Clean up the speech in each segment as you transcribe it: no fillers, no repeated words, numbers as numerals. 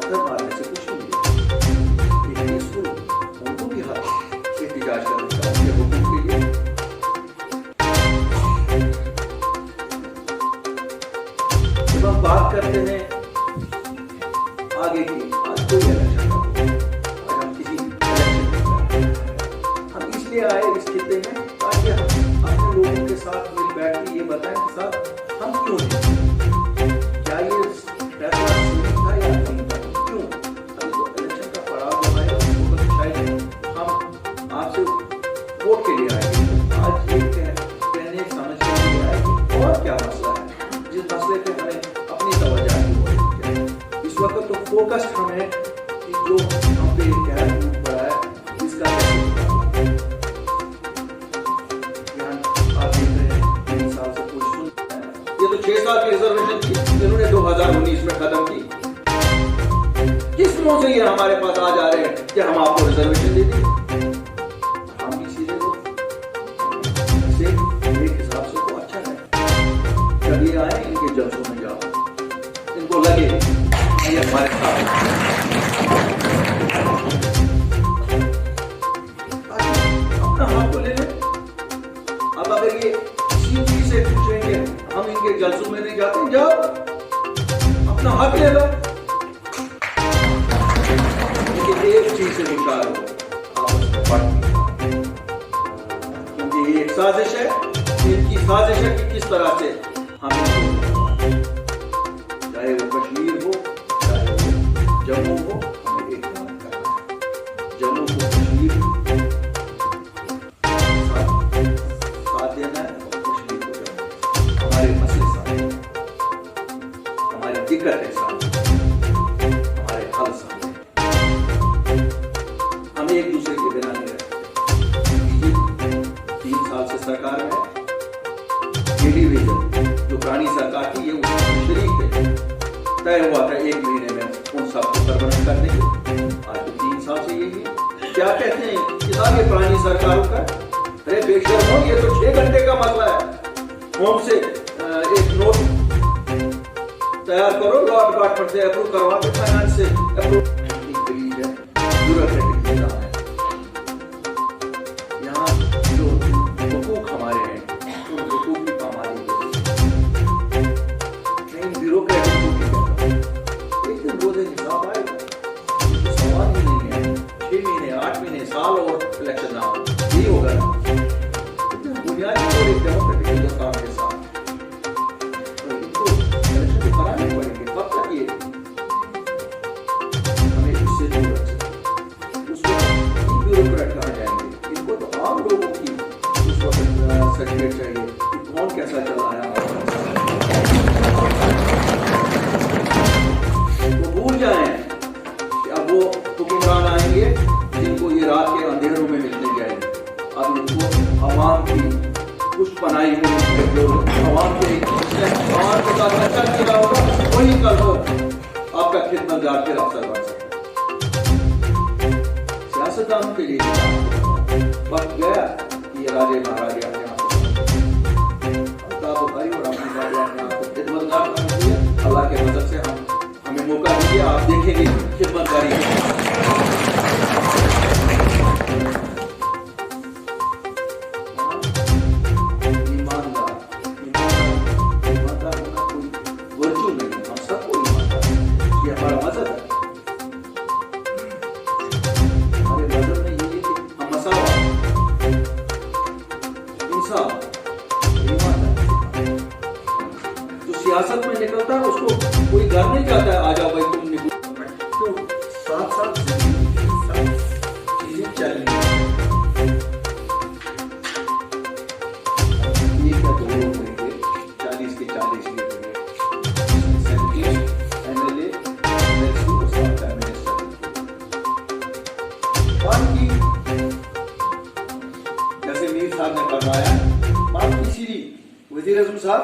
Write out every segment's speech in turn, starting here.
पत्थर मारने से कुछ नहीं है, लेकिन इसको उनको भी हक एहतजाज करने का उनके हुकूक के लिए। जब हम बात करते हैं आगे की, आज कोई इलेक्शन का, आज हम किसी इलेक्शन हम इसलिए आए इस खित्ते में ताकि हम अपने लोगों के साथ मिल बैठ के ये बताएं कि साहब हम क्यों नहीं, क्या ये फैसला सही था या नहीं था, क्यों। अभी तो इलेक्शन का पड़ाव जब आएगा उसको तो शायद हम आपसे वोट के लिए आएंगे, आज ये कहने समझने के लिए आएंगे और क्या मसला है जिस मसले पे हमें अपनी तवज्जो दी। इस वक्त तो फोकस हमें जो हम पे कहर टूट पड़ा है इसका आप देख रहे हैं 3 साल से कोई सुन, ये तो 6 साल की रिजर्वेशन थी जिन्होंने 2019 में खत्म की। किस मुंह से ये हमारे पास आ जा रहे हैं कि हम आपको रिजर्वेशन दे दें। हम भी सीधे को एक हिसाब से तो अच्छा है, जब ये आए इनके जलसों में जाओ, इनको लगे ये हमारे साथ अपना हाथ को ले लें। अब अगर ये किसी चीज से पूछेंगे हम इनके जलसों में नहीं जाते, जाओ अपना हक ले लो, लेकिन एक चीज से विचार हो आपस में बढ़ती, क्योंकि ये एक साजिश है। इनकी साजिश है कि किस तरह से हम, चाहे वो कश्मीर हो चाहे वो जम्मू हो, हमें एक काम करना है, जम्मू को कश्मीर साथ देना है और कश्मीर को जम्मू, हमारे मसले साथ, हमारी दिक्कतें साथ, हमारे हल साथ, हम एक दूसरे के बिना नहीं रहते। 3 साल से सरकार है, ये डिवीजन जो पुरानी सरकार थी ये उसमें शरीक थे, तय हुआ था 1 महीने में उन सबको परमानेंट कर देंगे। आज तो 3 साल से यही है। क्या कहते हैं किताब ये पुरानी सरकारों का, अरे बेशर्म हो, ये तो 6 घंटे का मसला है। होम से एक नोट तैयार करो, लॉ डिपार्टमेंट से अप्रूव करवा के फाइनेंस से अप्रूव, ब्यूरोक्रेटिक निजाम है। यहाँ जो हुकूक हमारे हैं उन हुकूक की पामाली नहीं, ब्यूरोक्रेटिक को भी कहता हूँ। एक दिन रोजे हिसाब आएगा, सवाल ही नहीं है 6 महीने 8 महीने साल और इलेक्शन ना हो, यही होगा ना। बुनियादी तौर एक डेमोक्रेटिक हिंदुस्तान के साथ तो इनको इलेक्शन तो कराने पड़ेंगे, कब तक ये हमें इससे दूर रख सकते। उस वक्त ब्यूरोक्रेट कहाँ जाएंगे, इनको तो आम लोगों की उस वक्त सर्टिफिकेट चाहिए कि कौन कैसा चल रहा है। वो भूल जाएं कि अब वो हुक्मरान आएंगे जिनको ये रात के अंधेरों में मिलने जाएंगे। अब इनको आवाम की कुछ बनाई हुई जो आवाम के साथ अच्छा किया होगा वही कल हो आपका खिदमतगार फिर अफसर बन सकता है। सियासतदानों के लिए वक्त गया कि ये राजे महाराजे अपने आप बुखारी और अपनी राजे अपने आप को खिदमतगार करने के लिए अल्लाह के मदद से हमें मौका दीजिए। आप देखेंगे खिदमतगारी सियासत में निकलता है उसको कोई घर नहीं जाता है, आ जाओ भाई तुम निकलो, तो साथ चीजें चल रही है। ये क्या 2 लोग होंगे 40 के 40 MLA और 7 प्राइम मिनिस्टर, बाकी जैसे मीर साहब ने फरमाया, बाकी सीधी वजीर आज़म साहब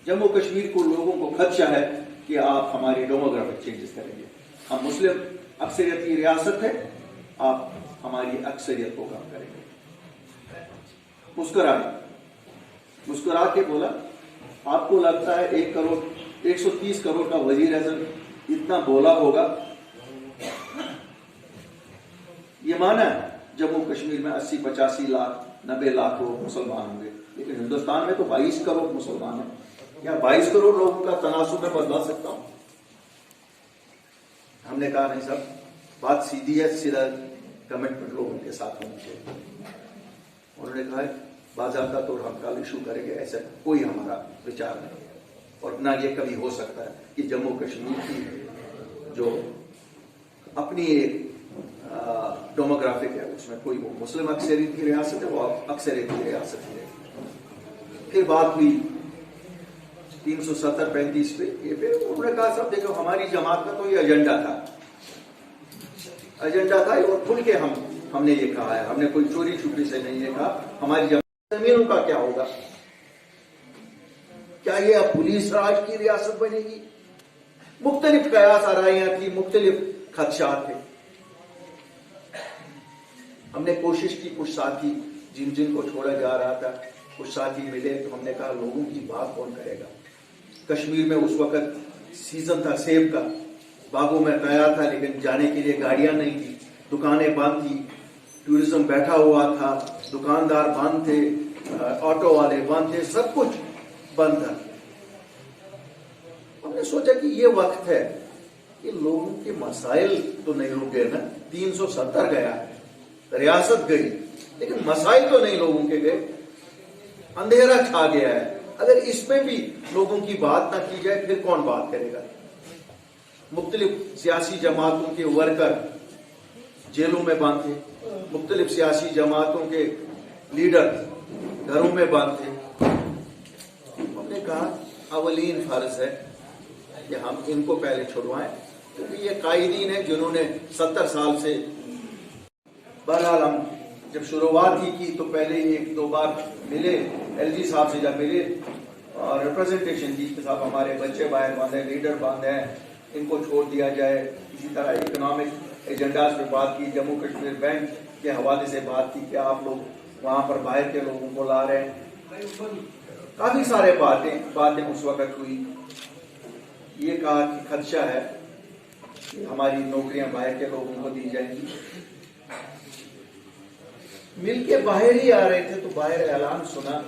जम्मू कश्मीर को लोगों को खदशा है कि आप हमारी डेमोग्राफिक चेंजेस करेंगे। हम मुस्लिम अक्सरियत की रियासत है, आप हमारी अक्सरियत को कम करेंगे। मुस्कुरा के बोला, आपको लगता है 1 करोड़ 130 करोड़ का वजीर आजम इतना बोला होगा, ये माना जम्मू कश्मीर में 80-85 लाख 90 लाख लोग मुसलमान होंगे, लेकिन हिंदुस्तान में तो 22 करोड़ मुसलमान हैं। या 22 करोड़ लोगों का तनासुब में बदला सकता हूं? हमने कहा नहीं साहब, बात सीधी है, सीधा कमिटमेंट लोगों के साथ होनी चाहिए। उन्होंने कहा बाज़ाब्ता तो हम कल इशू करेंगे, ऐसा कोई हमारा विचार नहीं है, और ना ये कभी हो सकता है कि जम्मू कश्मीर की जो अपनी एक डेमोग्राफिक है उसमें कोई वो मुस्लिम अक्सरियत की रियासत है, वो अक्सरियत की रियासत है। फिर बात हुई 370-35 पे, ये फिर उन्होंने कहा साहब देखो हमारी जमात का तो ये एजेंडा था और खुल के हमने ये कहा है, हमने कोई चोरी छुपी से नहीं ये कहा। हमारी जमीनों का क्या होगा? क्या ये अब पुलिस राज की रियासत बनेगी? मुख्तलिफ कयास आराइयां थी, मुख्तलिफ खदशात थे। हमने कोशिश की, कुछ साथी जिनको छोड़ा जा रहा था, कुछ साथी मिले, तो हमने कहा लोगों की बात कौन करेगा? कश्मीर में उस वक्त सीजन था सेब का, बागों में तैयार था, लेकिन जाने के लिए गाड़ियां नहीं थी, दुकानें बंद थी, टूरिज्म बैठा हुआ था, दुकानदार बंद थे, ऑटो वाले बंद थे, सब कुछ बंद था। हमने सोचा कि ये वक्त है कि लोगों के मसाइल तो नहीं रुके ना, 370 गया, रियासत गई, लेकिन मसाइल तो नहीं लोगों के गए, अंधेरा छा गया है। अगर इसमें भी लोगों की बात ना की जाए फिर कौन बात करेगा? मुख्तलिफ सियासी जमातों के वर्कर जेलों में बंद थे, मुख्तलिफ सियासी जमातों के लीडर घरों में बंद थे। हमने कहा अवलीन फर्ज है कि हम इनको पहले छुड़वाएं, क्योंकि ये कायदीन है जिन्होंने 70 साल से। बहरहाल हम जब शुरुआत ही की तो पहले 1-2 बार मिले, एलजी साहब से जब मिले और रिप्रेजेंटेशन दी कि साहब हमारे बच्चे बाहर बंद है, लीडर बंद है, इनको छोड़ दिया जाए। इसी तरह इकोनॉमिक एजेंडाज पे बात की, जम्मू कश्मीर बैंक के हवाले से बात की कि आप लोग वहां पर बाहर के लोगों को ला रहे हैं। काफी सारे बातें उस वक्त हुई। ये कहा कि खदशा है कि हमारी नौकरियां बाहर के लोगों को दी जाएंगी। मिलके बाहर ही आ रहे थे तो बाहर ऐलान सुना,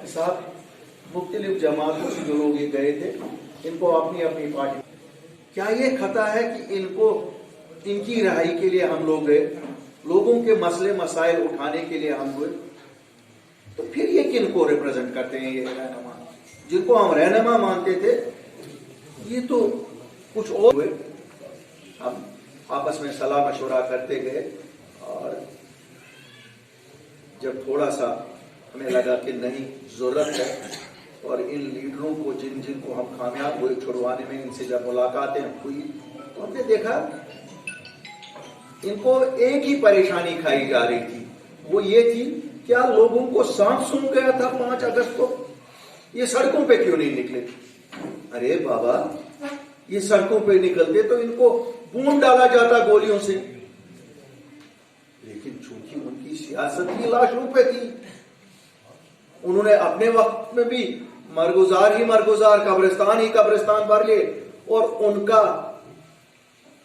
साहब मुख्तलिफ जमातों से जो लोग ये गए थे, इनको अपनी अपनी पार्टी, क्या ये खता है कि इनकी रिहाई के लिए हम लोग गए, लोगों के मसले मसाइल उठाने के लिए हम गए? तो फिर ये किनको रिप्रेजेंट करते हैं ये रहनुमा, जिनको हम रहनुमा मानते थे? ये तो कुछ और हुए। हम आपस में सलाह मशवरा करते गए और जब थोड़ा सा हमें लगा कि नहीं जरूरत है, और इन लीडरों को जिनको हम कामयाब हुए छुड़वाने में, इनसे जब मुलाकातें हुई तो हमने देखा इनको एक ही परेशानी खाई जा रही थी। वो ये थी, क्या लोगों को सांप सूंघ गया था 5 अगस्त को? ये सड़कों पे क्यों नहीं निकले? अरे बाबा, ये सड़कों पे निकलते तो इनको बूंद डाला जाता गोलियों से, लेकिन चूंकि उनकी सियासत ही लाशों पे थी, उन्होंने अपने वक्त में भी मरगुजार कब्रिस्तान ही कब्रिस्तान भर लिए, और उनका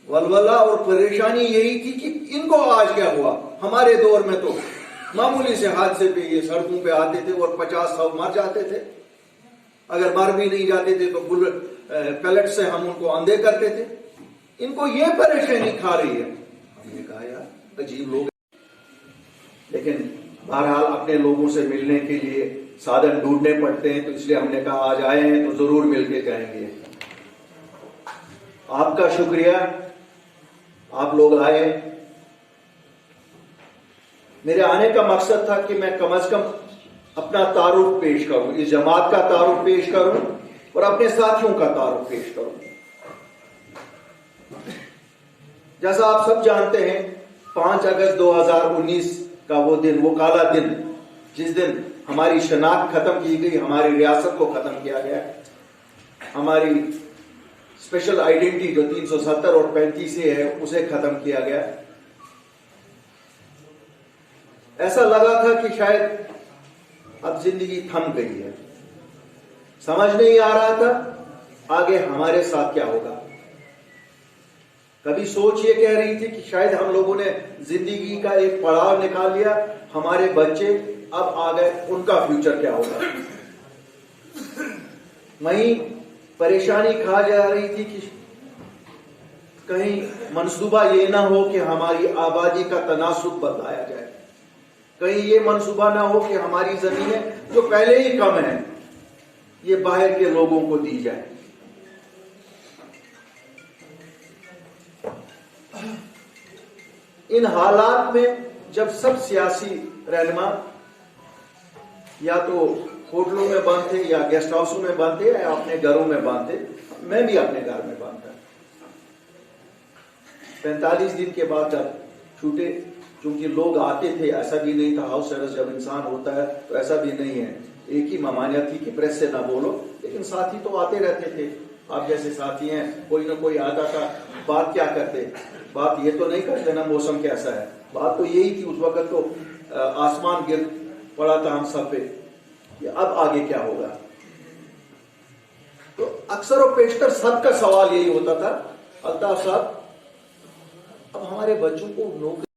वलवला और परेशानी यही थी कि इनको आज क्या हुआ। हमारे दौर में तो मामूली से हादसे पे ये सड़कों पे आते थे और 50-100 मर जाते थे, अगर मर भी नहीं जाते थे तो बुलेट पैलेट से हम उनको अंधे करते थे। इनको ये परेशानी खा रही है। हमने कहा यार अजीब लोग, लेकिन बहरहाल अपने लोगों से मिलने के लिए साधन ढूंढने पड़ते हैं, तो इसलिए हमने कहा आज आए हैं तो जरूर मिलके जाएंगे। आपका शुक्रिया, आप लोग आए। मेरे आने का मकसद था कि मैं कम से कम अपना तारुफ पेश करूं, इस जमात का तारुफ पेश करूं और अपने साथियों का तारुफ पेश करूं। जैसा आप सब जानते हैं, 5 अगस्त 2019 का वो दिन, वो काला दिन, जिस दिन हमारी शनाख्त खत्म की गई, हमारी रियासत को खत्म किया गया, हमारी स्पेशल आइडेंटिटी जो 370 और 35 से है उसे खत्म किया गया। ऐसा लगा था कि शायद अब जिंदगी थम गई है, समझ नहीं आ रहा था آگے ہمارے ساتھ کیا ہوگا. کبھی سوچ یہ کہہ رہی تھی کہ شاید ہم لوگوں نے زندگی کا ایک پڑاؤ نکال لیا, ہمارے بچے اب آ گئے, ان کا فیوچر کیا ہوگا. وہیں پریشانی کھا جا رہی تھی کہ کہیں منصوبہ یہ نہ ہو کہ ہماری آبادی کا تناسب بدلایا جائے, کہیں یہ منصوبہ نہ ہو کہ ہماری زمینیں جو پہلے ہی کم ہیں یہ باہر کے لوگوں کو دی جائے. ان حالات میں جب سب سیاسی رہنما یا تو ہوٹلوں میں بند تھے یا گیسٹ ہاؤسوں میں بند تھے یا اپنے گھروں میں بند تھے, میں بھی اپنے گھر میں بند تھا. 45 دن کے بعد جب چھوٹے, چونکہ لوگ آتے تھے, ایسا بھی نہیں تھا ہاؤس ارسٹ جب انسان ہوتا ہے تو ایسا بھی نہیں ہے, ایک ہی ممانعت تھی کہ پریس سے نہ بولو, لیکن ساتھی تو آتے رہتے تھے. آپ جیسے ساتھی ہیں, کوئی نہ کوئی آتا تھا. بات کیا کرتے, بات یہ تو نہیں کرتے نا موسم کیسا ہے, بات تو یہی تھی. اس وقت تو آسمان گر پڑا تھا ہم سب پہ کہ اب آگے کیا ہوگا. تو اکثر و بیشتر سب کا سوال یہی ہوتا تھا, الطاف صاحب اب ہمارے بچوں کو نوکری